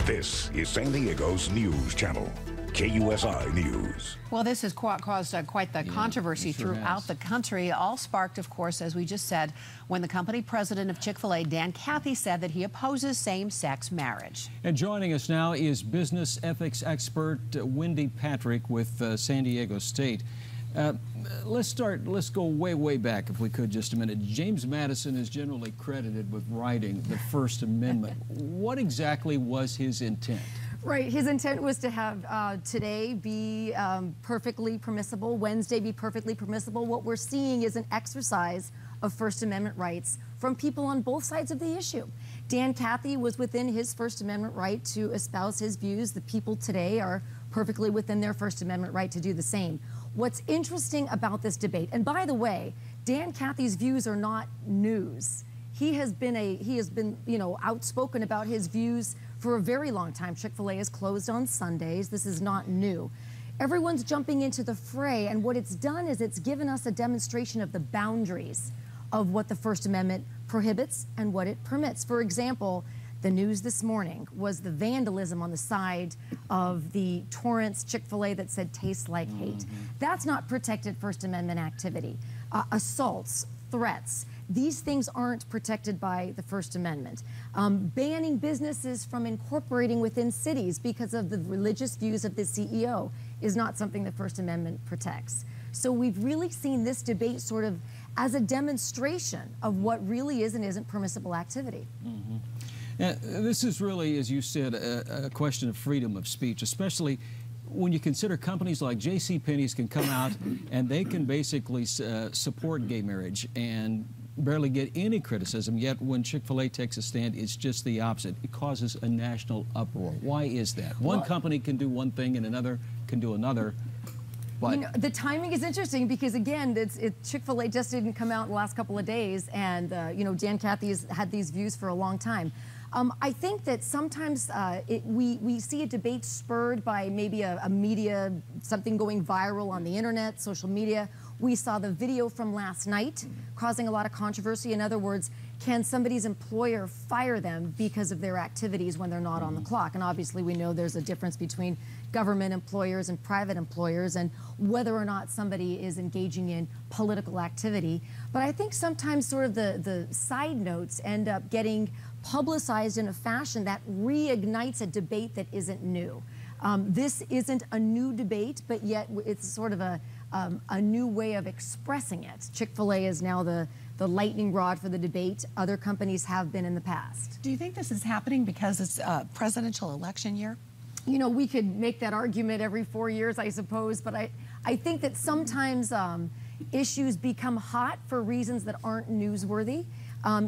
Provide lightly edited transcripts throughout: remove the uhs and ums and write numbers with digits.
This is San Diego's news channel, KUSI News. Well, this has caused quite the controversy throughout the country, all sparked, of course, as we just said, when the company president of Chick-fil-A, Dan Cathy, said that he opposes same-sex marriage. And joining us now is business ethics expert Wendy Patrick with San Diego State. Let's go way back, if we could, just a minute. James Madison is generally credited with writing the First Amendment. What exactly was his intent? Right, his intent was to have today be perfectly permissible, Wednesday be perfectly permissible. What we're seeing is an exercise of First Amendment rights from people on both sides of the issue. Dan Cathy was within his First Amendment right to espouse his views. The people today are perfectly within their First Amendment right to do the same. What's interesting about this debate, and by the way, Dan Cathy's views are not news. He has been, outspoken about his views for a very long time. Chick-fil-A is closed on Sundays. This is not new. Everyone's jumping into the fray, and what it's done is it's given us a demonstration of the boundaries of what the First Amendment prohibits and what it permits. For example, the news this morning was the vandalism on the side of the Torrance Chick-fil-A that said "tastes like hate." That's not protected First Amendment activity. Assaults, threats, these things aren't protected by the First Amendment. Banning businesses from incorporating within cities because of the religious views of the CEO is not something the First Amendment protects. So we've really seen this debate sort of as a demonstration of what really is and isn't permissible activity. This is really, as you said, a question of freedom of speech, especially when you consider companies like JCPenney's can come out and they can basically support gay marriage and barely get any criticism, yet when Chick-fil-A takes a stand, it's just the opposite. It causes a national uproar. Why is that? One company can do one thing and another can do another. But the timing is interesting because, again, Chick-fil-A just didn't come out in the last couple of days, and Dan Cathy has had these views for a long time. I think that sometimes we see a debate spurred by maybe a media, something going viral on the internet, social media. We saw the video from last night causing a lot of controversy. In other words, can somebody's employer fire them because of their activities when they're not on the clock? And obviously we know there's a difference between government employers and private employers and whether or not somebody is engaging in political activity. But I think sometimes sort of the side notes end up getting publicized in a fashion that reignites a debate that isn't new. This isn't a new debate, but yet it's sort of a new way of expressing it. Chick-fil-A is now the lightning rod for the debate. Other companies have been in the past. Do you think this is happening because it's a presidential election year? You know, we could make that argument every 4 years, I suppose, but I think that sometimes issues become hot for reasons that aren't newsworthy.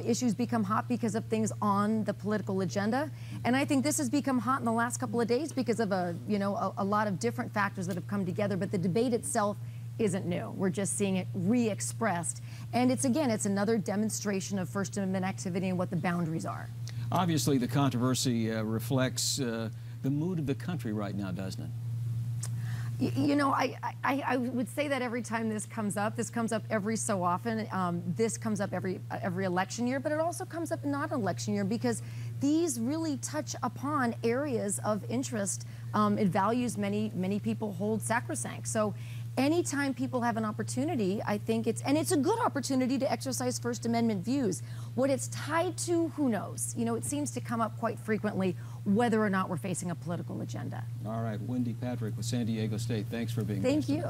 Issues become hot because of things on the political agenda. And I think this has become hot in the last couple of days because of a lot of different factors that have come together, but the debate itself isn't new. We're just seeing it re-expressed. And it's another demonstration of First Amendment activity and what the boundaries are. obviously the controversy reflects the mood of the country right now, doesn't it? You know, I would say that every time this comes up every so often. This comes up every election year, but it also comes up not election year because these really touch upon areas of interest and values many people hold sacrosanct. So anytime people have an opportunity, I think it's a good opportunity to exercise First Amendment views. What it's tied to, who knows? You know, it seems to come up quite frequently whether or not we're facing a political agenda. All right, Wendy Patrick with San Diego State, thanks for being with us. Thank you.